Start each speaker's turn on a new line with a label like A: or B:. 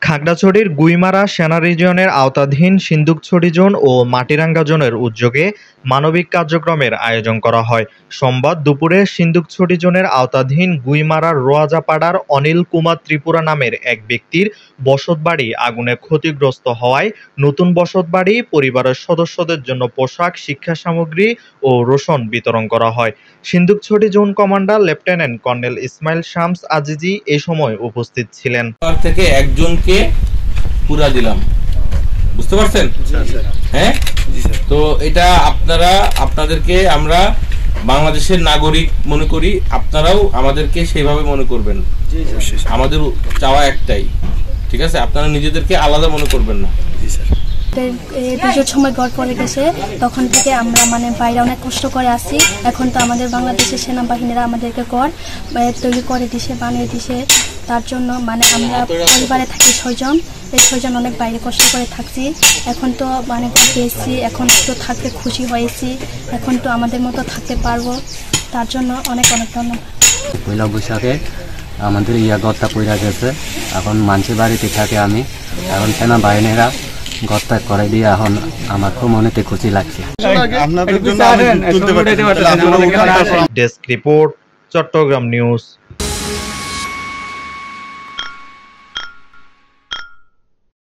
A: খাগড়াছড়ির গুইমারা সেনা রিজিয়নের আওতাধীন সিন্দুকছড়ি জোন ও মাটিরাঙ্গা জোনের উদ্যোগে মানবিক কার্যক্রমের আয়োজন করা হয়। সোমবার দুপুরে সিন্দুকছড়ি জোনের আওতাধীন গুইমারার রোয়াজাপাড়ার অনিল কুমার ত্রিপুরা নামের এক ব্যক্তির বসতবাড়ি আগুনে ক্ষতিগ্রস্ত হওয়ায় নতুন বসতবাড়ি পরিবারের সদস্যদের জন্য পোশাক, শিক্ষা সামগ্রী ও রোশন বিতরণ করা হয়। Sindukchhari zone commander lieutenant colonel Ismail Shams Azizi এ সময় উপস্থিত ছিলেন।
B: থেকে একজনকে পুরা দিলাম, বুঝতে পারছেন? হ্যাঁ, তো এটা আপনাদেরকে আমরা বাংলাদেশের নাগরিক মনে করি, আপনারাও আমাদেরকে সেইভাবে মনে করবেন। আমাদের চাওয়া একটাই, ঠিক আছে? আপনারা নিজেদেরকে আলাদা মনে করবেন না।
C: পুজোর সময় ঘর পড়ে গেছে, তখন থেকে আমরা বাইরে অনেক কষ্ট করে আসি। এখন তো আমাদের বাংলাদেশের সেনাবাহিনীরা আমাদেরকে ঘর তৈরি করে দিছে, বানিয়ে দিছে। তার জন্য আমরা পরিবারে থাকি 6 জন। এই 6 জন অনেক বাইরে কষ্ট করে থাকছি। এখন তো ঘর পেয়েছি, এখন তো থাকতে খুশি হয়েছি। এখন তো আমাদের মতো থাকতে পারবো। তার জন্য অনেক অনেক ধন্যবাদ।
D: পয়লা বৈশাখে আমাদের ঘরটা পড়ে গেছে, এখন মানুষের বাড়িতে থাকে আমি। এখন সেনাবাহিনীরা ঘরটা করে দিয়ে এখন আমার খুব মনেতে খুশি লাগছে।
A: Desk report, Chattogram news.